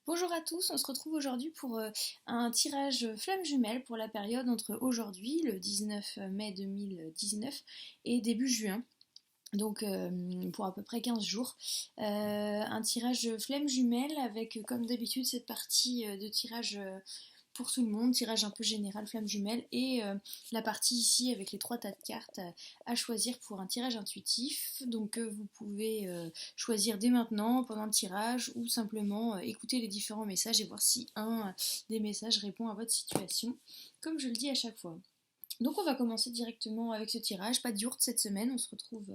Bonjour à tous, on se retrouve aujourd'hui pour un tirage flamme jumelle pour la période entre aujourd'hui, le 19 mai 2019, et début juin. Donc pour à peu près 15 jours. Un tirage flamme jumelle avec comme d'habitude cette partie de tirage pour tout le monde, tirage un peu général flamme jumelle et la partie ici avec les 3 tas de cartes à choisir pour un tirage intuitif. Donc vous pouvez choisir dès maintenant pendant le tirage ou simplement écouter les différents messages et voir si un des messages répond à votre situation, comme je le dis à chaque fois. Donc on va commencer directement avec ce tirage, pas de yourte cette semaine, on se retrouve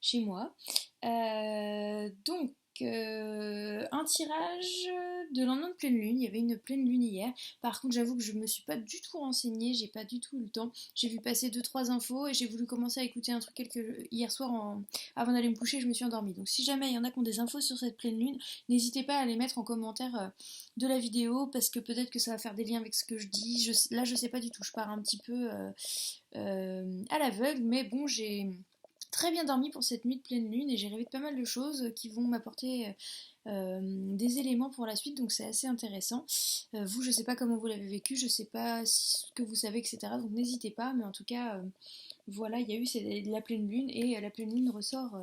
chez moi. Un tirage de lendemain de pleine lune, il y avait une pleine lune hier. Par contre j'avoue que je me suis pas du tout renseignée, j'ai pas du tout eu le temps. J'ai vu passer 2-3 infos et j'ai voulu commencer à écouter un truc hier soir avant d'aller me coucher, je me suis endormie. Donc si jamais il y en a qui ont des infos sur cette pleine lune, n'hésitez pas à les mettre en commentaire de la vidéo parce que peut-être que ça va faire des liens avec ce que je dis. Là je sais pas du tout, je pars un petit peu à l'aveugle, mais bon j'ai très bien dormi pour cette nuit de pleine lune et j'ai rêvé de pas mal de choses qui vont m'apporter des éléments pour la suite, donc c'est assez intéressant. Vous, je sais pas comment vous l'avez vécu, je sais pas ce que vous savez, etc. Donc n'hésitez pas, mais en tout cas, voilà, il y a eu la pleine lune et la pleine lune ressort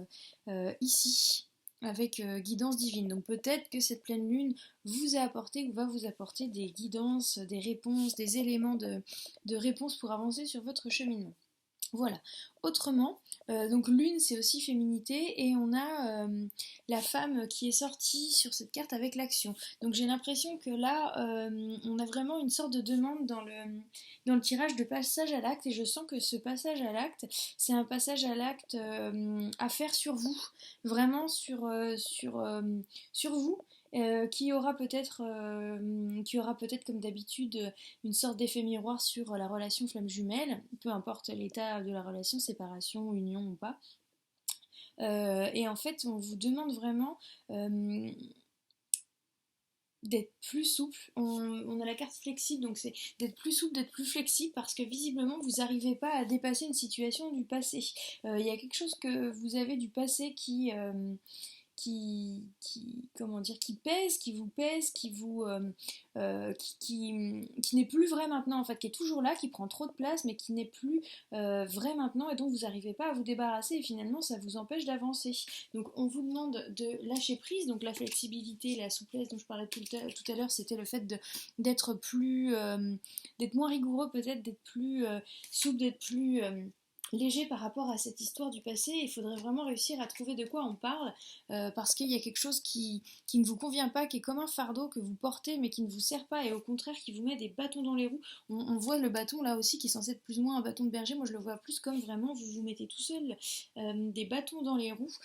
ici avec guidance divine. Donc peut-être que cette pleine lune vous a apporté ou va vous apporter des guidances, des réponses, des éléments de réponse pour avancer sur votre cheminement. Voilà. Autrement, donc lune c'est aussi féminité et on a la femme qui est sortie sur cette carte avec l'action. Donc j'ai l'impression que là on a vraiment une sorte de demande dans le tirage de passage à l'acte et je sens que ce passage à l'acte c'est un passage à l'acte à faire sur vous, vraiment sur vous. Qui aura peut-être comme d'habitude une sorte d'effet miroir sur la relation flamme jumelle, peu importe l'état de la relation, séparation, union ou pas. Et en fait, on vous demande vraiment d'être plus souple. On a la carte flexible, donc c'est d'être plus souple, d'être plus flexible, parce que visiblement, vous n'arrivez pas à dépasser une situation du passé. Il y a quelque chose que vous avez du passé comment dire, qui vous pèse, qui n'est plus vrai maintenant en fait, qui est toujours là, qui prend trop de place, mais qui n'est plus vrai maintenant et dont vous n'arrivez pas à vous débarrasser et finalement ça vous empêche d'avancer. Donc on vous demande de lâcher prise, donc la flexibilité, la souplesse dont je parlais tout à l'heure, c'était le fait d'être d'être moins rigoureux peut-être, d'être plus souple, d'être plus léger par rapport à cette histoire du passé. Il faudrait vraiment réussir à trouver de quoi on parle parce qu'il y a quelque chose qui ne vous convient pas, qui est comme un fardeau que vous portez mais qui ne vous sert pas et au contraire qui vous met des bâtons dans les roues. On voit le bâton là aussi qui est censé être plus ou moins un bâton de berger, moi je le vois plus comme vraiment vous vous mettez tout seul des bâtons dans les roues.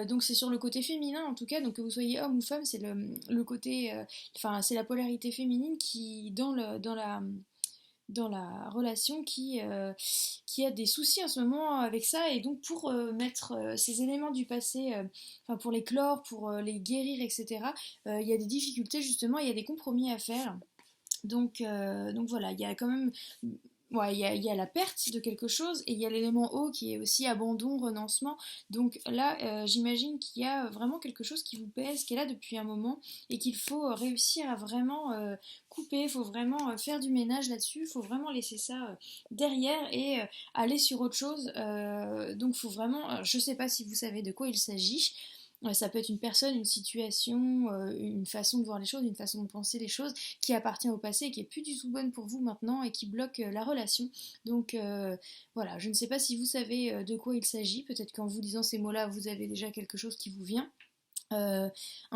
Donc c'est sur le côté féminin en tout cas, donc que vous soyez homme ou femme, c'est le côté, enfin c'est la polarité féminine qui dans la relation qui a des soucis en ce moment avec ça et donc pour mettre ces éléments du passé, enfin pour les clore, pour les guérir, etc. Il y a des difficultés justement, il y a des compromis à faire. Donc voilà, il y a quand même ouais, il y a la perte de quelque chose et il y a l'élément eau qui est aussi abandon, renoncement. Donc là, j'imagine qu'il y a vraiment quelque chose qui vous pèse, qui est là depuis un moment et qu'il faut réussir à vraiment couper, il faut vraiment faire du ménage là-dessus, il faut vraiment laisser ça derrière et aller sur autre chose. Donc il faut vraiment, je sais pas si vous savez de quoi il s'agit. Ça peut être une personne, une situation, une façon de voir les choses, une façon de penser les choses qui appartient au passé et qui est plus du tout bonne pour vous maintenant et qui bloque la relation. Donc voilà, je ne sais pas si vous savez de quoi il s'agit. Peut-être qu'en vous disant ces mots-là, vous avez déjà quelque chose qui vous vient. Un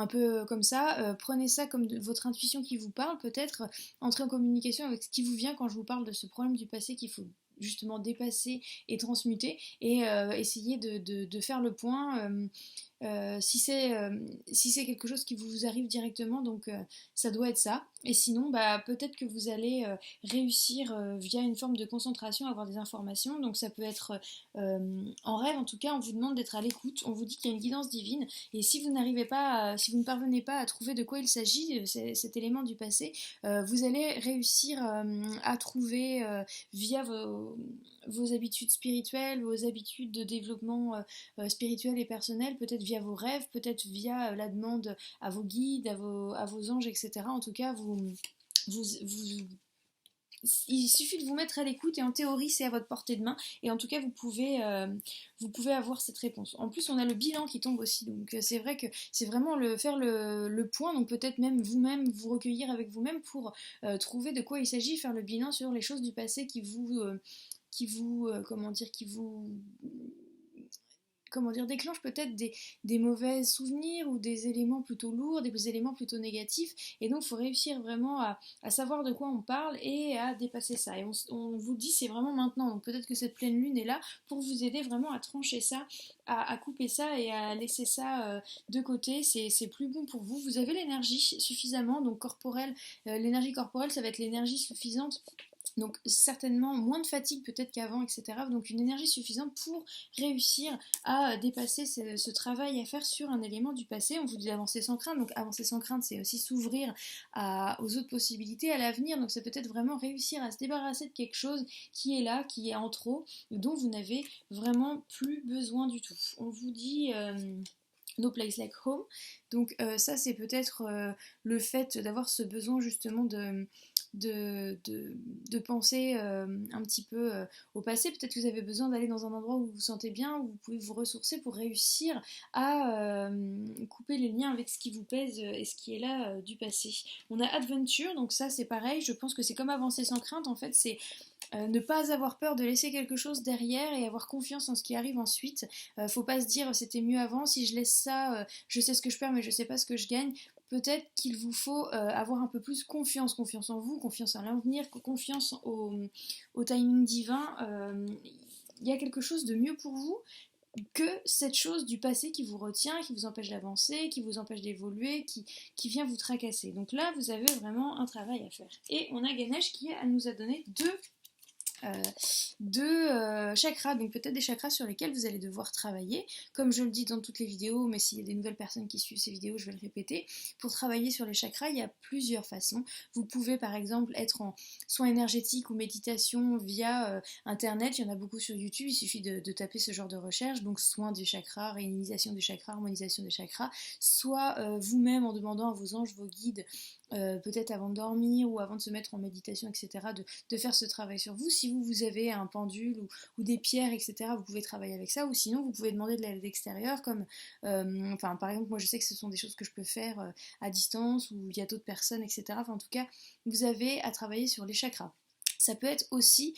peu comme ça, prenez ça comme votre intuition qui vous parle, peut-être entrez en communication avec ce qui vous vient quand je vous parle de ce problème du passé qu'il faut justement dépasser et transmuter et essayer de faire le point si c'est quelque chose qui vous arrive directement, donc ça doit être ça. Et sinon, bah, peut-être que vous allez réussir via une forme de concentration à avoir des informations. Donc ça peut être en rêve, en tout cas, on vous demande d'être à l'écoute. On vous dit qu'il y a une guidance divine. Et si vous n'arrivez pas, si vous ne parvenez pas à trouver de quoi il s'agit, cet élément du passé, vous allez réussir à trouver via vos habitudes spirituelles, vos habitudes de développement spirituel et personnel, peut-être via vos rêves, peut-être via la demande à vos guides, à vos anges, etc. En tout cas, il suffit de vous mettre à l'écoute et en théorie c'est à votre portée de main et en tout cas vous pouvez avoir cette réponse. En plus on a le bilan qui tombe aussi, donc c'est vrai que c'est vraiment faire le point, donc peut-être même vous-même vous recueillir avec vous-même pour trouver de quoi il s'agit, faire le bilan sur les choses du passé comment dire, déclenche peut-être des mauvais souvenirs ou des éléments plutôt lourds, des éléments plutôt négatifs. Et donc, il faut réussir vraiment à savoir de quoi on parle et à dépasser ça. Et on vous dit, c'est vraiment maintenant. Donc, peut-être que cette pleine lune est là pour vous aider vraiment à trancher ça, à couper ça et à laisser ça de côté. C'est plus bon pour vous. Vous avez l'énergie suffisamment, donc corporelle. L'énergie corporelle, ça va être l'énergie suffisante. Donc certainement moins de fatigue peut-être qu'avant, etc. Donc une énergie suffisante pour réussir à dépasser ce travail à faire sur un élément du passé. On vous dit d'avancer sans crainte. Donc avancer sans crainte, c'est aussi s'ouvrir aux autres possibilités, à l'avenir. Donc c'est peut-être vraiment réussir à se débarrasser de quelque chose qui est là, qui est en trop, dont vous n'avez vraiment plus besoin du tout. On vous dit... No place like home. Donc ça c'est peut-être le fait d'avoir ce besoin justement de penser un petit peu au passé. Peut-être que vous avez besoin d'aller dans un endroit où vous vous sentez bien, où vous pouvez vous ressourcer pour réussir à couper les liens avec ce qui vous pèse et ce qui est là du passé. On a Adventure, donc ça c'est pareil, je pense que c'est comme avancer sans crainte, en fait c'est ne pas avoir peur de laisser quelque chose derrière et avoir confiance en ce qui arrive ensuite. Faut pas se dire c'était mieux avant, si je laisse ça, je sais ce que je perds mais je sais pas ce que je gagne. Peut-être qu'il vous faut avoir un peu plus confiance en vous, confiance en l'avenir, confiance au timing divin. Il y a quelque chose de mieux pour vous que cette chose du passé qui vous retient, qui vous empêche d'avancer, qui vous empêche d'évoluer, qui vient vous tracasser. Donc là, vous avez vraiment un travail à faire. Et on a Ganesh qui nous a donné deux chakras, donc peut-être des chakras sur lesquels vous allez devoir travailler, comme je le dis dans toutes les vidéos, mais s'il y a des nouvelles personnes qui suivent ces vidéos, je vais le répéter. Pour travailler sur les chakras, il y a plusieurs façons. Vous pouvez par exemple être en soins énergétiques ou méditation via internet, il y en a beaucoup sur YouTube, il suffit de taper ce genre de recherche, donc soins des chakras, réinitialisation des chakras, harmonisation des chakras, soit vous-même en demandant à vos anges, vos guides, peut-être avant de dormir ou avant de se mettre en méditation, etc., de faire ce travail sur vous. Si vous avez un pendule ou des pierres, etc., vous pouvez travailler avec ça, ou sinon vous pouvez demander de l'aide extérieure, comme, par exemple, moi je sais que ce sont des choses que je peux faire à distance, ou il y a d'autres personnes, etc. En tout cas, vous avez à travailler sur les chakras. Ça peut être aussi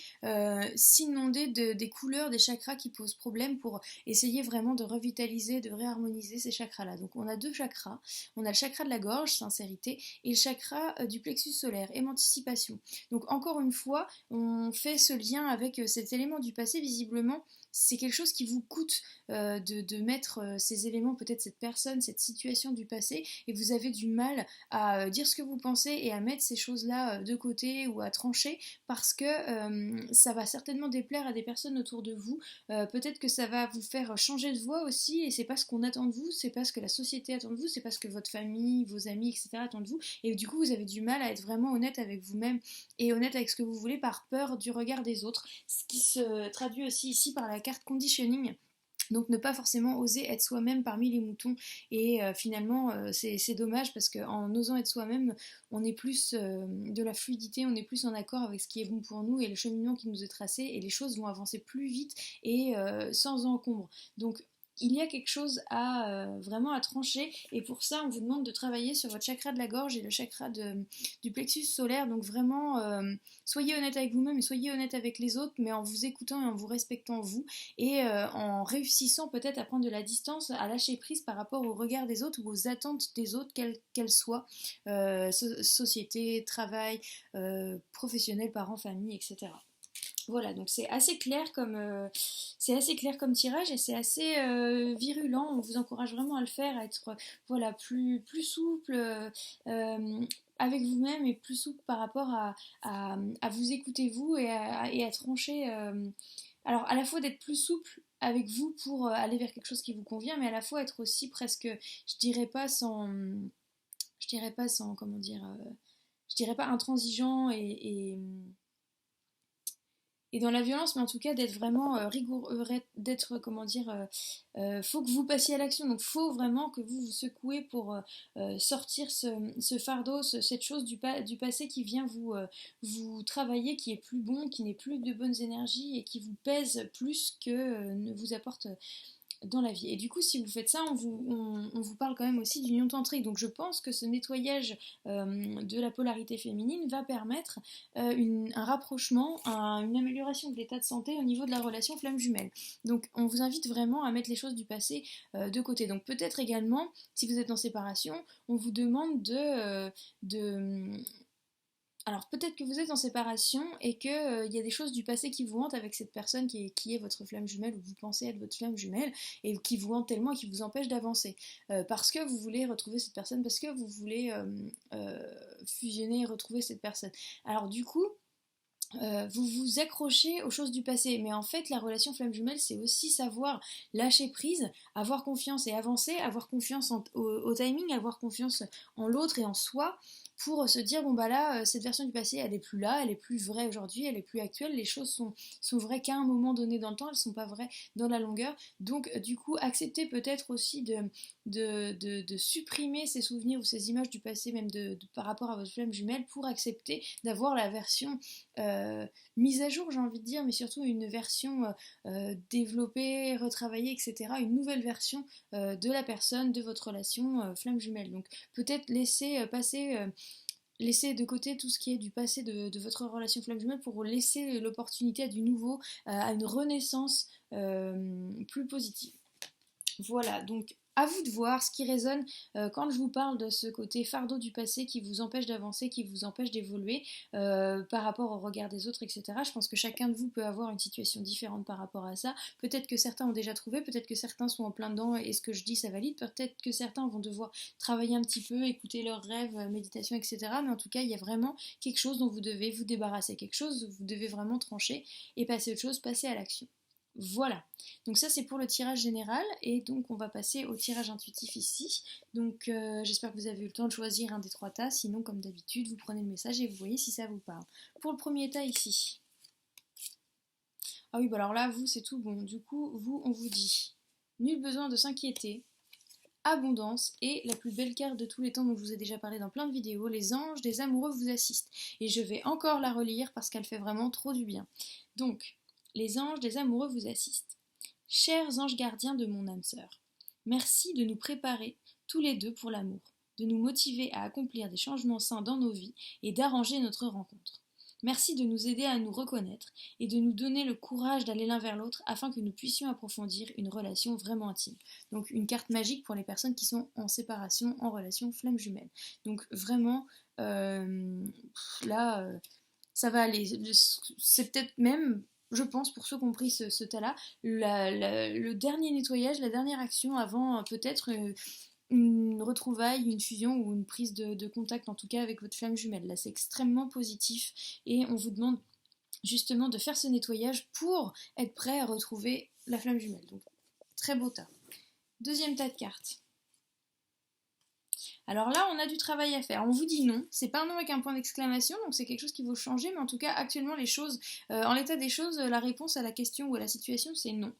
s'inonder des couleurs des chakras qui posent problème pour essayer vraiment de revitaliser, de réharmoniser ces chakras-là. Donc on a deux chakras. On a le chakra de la gorge, sincérité, et le chakra du plexus solaire, émancipation. Donc encore une fois, on fait ce lien avec cet élément du passé, visiblement. C'est quelque chose qui vous coûte de mettre ces éléments, peut-être cette personne, cette situation du passé, et vous avez du mal à dire ce que vous pensez et à mettre ces choses-là de côté ou à trancher parce que ça va certainement déplaire à des personnes autour de vous. Peut-être que ça va vous faire changer de voix aussi et c'est pas ce qu'on attend de vous, c'est pas ce que la société attend de vous, c'est pas ce que votre famille, vos amis, etc. attendent de vous. Et du coup, vous avez du mal à être vraiment honnête avec vous-même et honnête avec ce que vous voulez par peur du regard des autres. Ce qui se traduit aussi ici par la carte conditioning. Donc ne pas forcément oser être soi-même parmi les moutons et finalement c'est dommage parce qu'en osant être soi-même on est plus de la fluidité, on est plus en accord avec ce qui est bon pour nous et le cheminement qui nous est tracé et les choses vont avancer plus vite et sans encombre. Donc il y a quelque chose vraiment à trancher et pour ça on vous demande de travailler sur votre chakra de la gorge et le chakra du plexus solaire. Donc vraiment soyez honnête avec vous-même et soyez honnête avec les autres mais en vous écoutant et en vous respectant vous et en réussissant peut-être à prendre de la distance, à lâcher prise par rapport au regard des autres ou aux attentes des autres, quelles qu'elles soient, société, travail, professionnel, parents, famille, etc. Voilà, donc c'est assez clair comme tirage et c'est assez virulent. On vous encourage vraiment à le faire, à être voilà plus souple avec vous-même et plus souple par rapport à vous écouter vous et à trancher. Alors à la fois d'être plus souple avec vous pour aller vers quelque chose qui vous convient, mais à la fois être aussi presque, je dirais pas sans, comment dire, je dirais pas intransigeant et et dans la violence, mais en tout cas d'être vraiment rigoureux, d'être, comment dire, faut que vous passiez à l'action, donc faut vraiment que vous vous secouez pour sortir ce fardeau, cette chose du passé qui vient vous travailler, qui est plus bon, qui n'est plus de bonnes énergies et qui vous pèse plus que ne vous apporte dans la vie. Et du coup, si vous faites ça, on vous parle quand même aussi d'union tantrique. Donc je pense que ce nettoyage de la polarité féminine va permettre un rapprochement, une amélioration de l'état de santé au niveau de la relation flamme jumelle. Donc on vous invite vraiment à mettre les choses du passé de côté. Donc peut-être également, si vous êtes en séparation, on vous demande de alors peut-être que vous êtes en séparation et qu'il y a des choses du passé qui vous hantent avec cette personne qui est votre flamme jumelle ou vous pensez être votre flamme jumelle et qui vous hante tellement et qui vous empêche d'avancer. Parce que vous voulez retrouver cette personne, parce que vous voulez fusionner et retrouver cette personne. Alors du coup, vous vous accrochez aux choses du passé, mais en fait la relation flamme jumelle c'est aussi savoir lâcher prise, avoir confiance et avancer, avoir confiance au timing, avoir confiance en l'autre et en soi pour se dire bon bah là cette version du passé elle est plus là, elle est plus vraie aujourd'hui, elle est plus actuelle, les choses sont vraies qu'à un moment donné dans le temps, elles sont pas vraies dans la longueur, donc du coup accepter peut-être aussi de supprimer ces souvenirs ou ces images du passé même par rapport à votre flamme jumelle pour accepter d'avoir la version mise à jour, j'ai envie de dire, mais surtout une version développée, retravaillée, etc. Une nouvelle version de la personne, de votre relation flamme jumelle. Donc peut-être laisser de côté tout ce qui est du passé de votre relation flamme jumelle pour laisser l'opportunité à du nouveau, à une renaissance plus positive. Voilà, donc à vous de voir ce qui résonne quand je vous parle de ce côté fardeau du passé qui vous empêche d'avancer, qui vous empêche d'évoluer par rapport au regard des autres, etc. Je pense que chacun de vous peut avoir une situation différente par rapport à ça. Peut-être que certains ont déjà trouvé, peut-être que certains sont en plein dedans et ce que je dis ça valide, peut-être que certains vont devoir travailler un petit peu, écouter leurs rêves, méditation, etc. Mais en tout cas, il y a vraiment quelque chose dont vous devez vous débarrasser, quelque chose où vous devez vraiment trancher et passer à autre chose, passer à l'action. Voilà, donc ça c'est pour le tirage général et donc on va passer au tirage intuitif ici. Donc j'espère que vous avez eu le temps de choisir un des trois tas, sinon comme d'habitude vous prenez le message et vous voyez si ça vous parle. Pour le premier tas ici, ah oui bah alors là vous c'est tout bon, du coup vous on vous dit nul besoin de s'inquiéter, abondance et la plus belle carte de tous les temps dont je vous ai déjà parlé dans plein de vidéos, les anges des amoureux vous assistent. Et je vais encore la relire parce qu'elle fait vraiment trop du bien. Donc, les anges des amoureux vous assistent. Chers anges gardiens de mon âme sœur, merci de nous préparer tous les deux pour l'amour, de nous motiver à accomplir des changements sains dans nos vies et d'arranger notre rencontre. Merci de nous aider à nous reconnaître et de nous donner le courage d'aller l'un vers l'autre afin que nous puissions approfondir une relation vraiment intime. Donc une carte magique pour les personnes qui sont en séparation, en relation flamme jumelle. Donc vraiment, là, ça va aller. C'est peut-être même, je pense, pour ceux qui ont pris ce tas-là, le dernier nettoyage, la dernière action avant peut-être une retrouvaille, une fusion ou une prise de contact en tout cas avec votre flamme jumelle. Là c'est extrêmement positif et on vous demande justement de faire ce nettoyage pour être prêt à retrouver la flamme jumelle. Donc très beau tas. Deuxième tas de cartes. Alors là, on a du travail à faire. On vous dit non, c'est pas un non avec un point d'exclamation, donc c'est quelque chose qui va changer, mais en tout cas, actuellement, les choses, en l'état des choses, la réponse à la question ou à la situation, c'est non.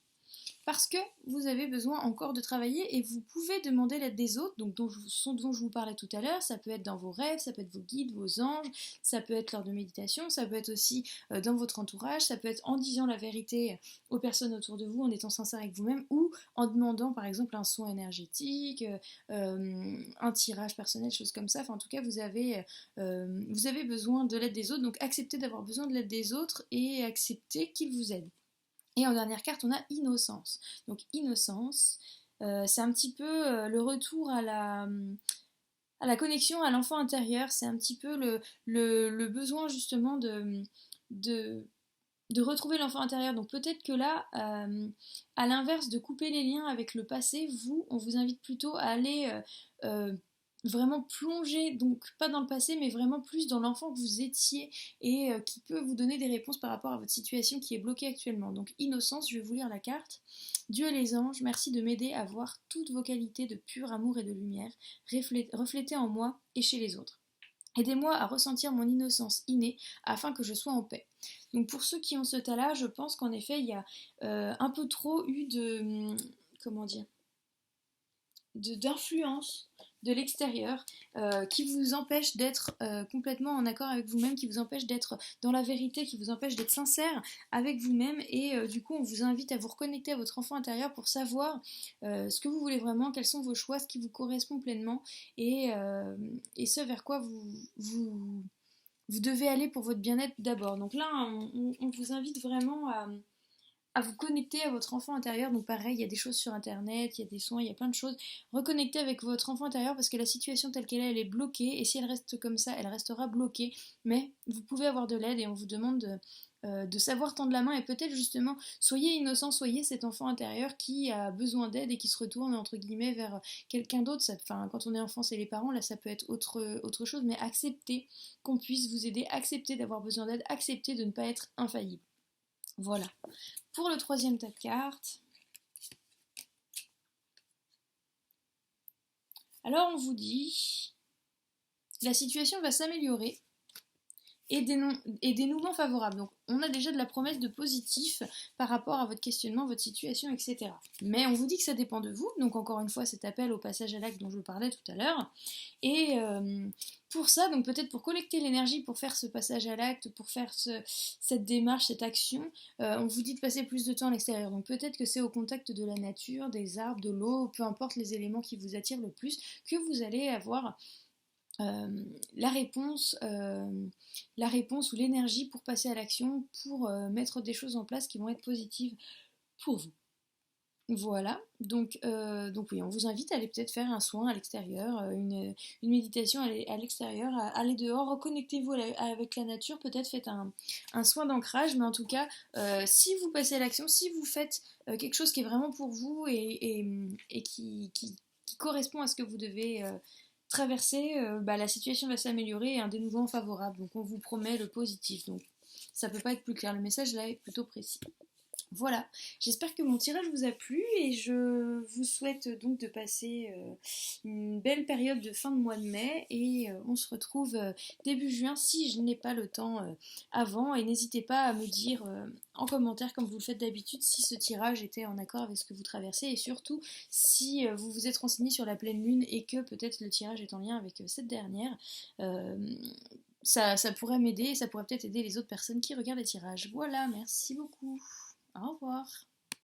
Parce que vous avez besoin encore de travailler et vous pouvez demander l'aide des autres, donc dont je vous parlais tout à l'heure. Ça peut être dans vos rêves, ça peut être vos guides, vos anges, ça peut être lors de méditation, ça peut être aussi dans votre entourage, ça peut être en disant la vérité aux personnes autour de vous, en étant sincère avec vous-même, ou en demandant par exemple un soin énergétique, un tirage personnel, choses comme ça. Enfin, en tout cas, vous avez besoin de l'aide des autres, donc acceptez d'avoir besoin de l'aide des autres et acceptez qu'ils vous aident. Et en dernière carte, on a innocence. Donc innocence, c'est un petit peu le retour à la connexion à l'enfant intérieur. C'est un petit peu le besoin justement de, de retrouver l'enfant intérieur. Donc peut-être que là, à l'inverse de couper les liens avec le passé, on vous invite plutôt à aller vraiment plonger, donc pas dans le passé, mais vraiment plus dans l'enfant que vous étiez et qui peut vous donner des réponses par rapport à votre situation qui est bloquée actuellement. Donc innocence, je vais vous lire la carte. Dieu et les anges, merci de m'aider à voir toutes vos qualités de pur amour et de lumière reflétées en moi et chez les autres. Aidez-moi à ressentir mon innocence innée afin que je sois en paix. Donc pour ceux qui ont ce tas-là, je pense qu'en effet, il y a un peu trop eu de... comment dire, d'influence de l'extérieur qui vous empêche d'être complètement en accord avec vous-même, qui vous empêche d'être dans la vérité, qui vous empêche d'être sincère avec vous-même et du coup on vous invite à vous reconnecter à votre enfant intérieur pour savoir ce que vous voulez vraiment, quels sont vos choix, ce qui vous correspond pleinement et ce vers quoi vous devez aller pour votre bien-être d'abord. Donc là on vous invite vraiment à vous connecter à votre enfant intérieur. Donc pareil, il y a des choses sur internet, il y a des soins, il y a plein de choses. Reconnectez avec votre enfant intérieur parce que la situation telle qu'elle est, elle est bloquée et si elle reste comme ça, elle restera bloquée. Mais vous pouvez avoir de l'aide et on vous demande de savoir tendre la main et peut-être justement, soyez innocent, soyez cet enfant intérieur qui a besoin d'aide et qui se retourne entre guillemets vers quelqu'un d'autre. Enfin, quand on est enfant, c'est les parents, là ça peut être autre chose, mais acceptez qu'on puisse vous aider, acceptez d'avoir besoin d'aide, acceptez de ne pas être infaillible. Voilà. Pour le troisième tas de cartes, alors on vous dit, la situation va s'améliorer et des dénouements favorables. Donc on a déjà de la promesse de positif par rapport à votre questionnement, votre situation, etc. Mais on vous dit que ça dépend de vous, donc encore une fois cet appel au passage à l'acte dont je vous parlais tout à l'heure. Et pour ça, donc peut-être pour collecter l'énergie, pour faire ce passage à l'acte, pour faire cette démarche, cette action, on vous dit de passer plus de temps à l'extérieur. Donc peut-être que c'est au contact de la nature, des arbres, de l'eau, peu importe les éléments qui vous attirent le plus, que vous allez avoir euh, la réponse, ou l'énergie pour passer à l'action, pour mettre des choses en place qui vont être positives pour vous. Voilà, donc oui, on vous invite à aller peut-être faire un soin à l'extérieur, une méditation à l'extérieur, à aller dehors, reconnectez-vous avec la nature, peut-être faites un soin d'ancrage, mais en tout cas, si vous passez à l'action, si vous faites quelque chose qui est vraiment pour vous et qui correspond à ce que vous devez traverser, la situation va s'améliorer et un dénouement favorable. Donc on vous promet le positif. Donc ça peut pas être plus clair. Le message là est plutôt précis. Voilà, j'espère que mon tirage vous a plu et je vous souhaite donc de passer une belle période de fin de mois de mai et on se retrouve début juin si je n'ai pas le temps avant et n'hésitez pas à me dire en commentaire comme vous le faites d'habitude si ce tirage était en accord avec ce que vous traversez et surtout si vous vous êtes renseigné sur la pleine lune et que peut-être le tirage est en lien avec cette dernière. Euh, ça pourrait m'aider et ça pourrait peut-être aider les autres personnes qui regardent les tirages. Voilà, merci beaucoup. Au revoir.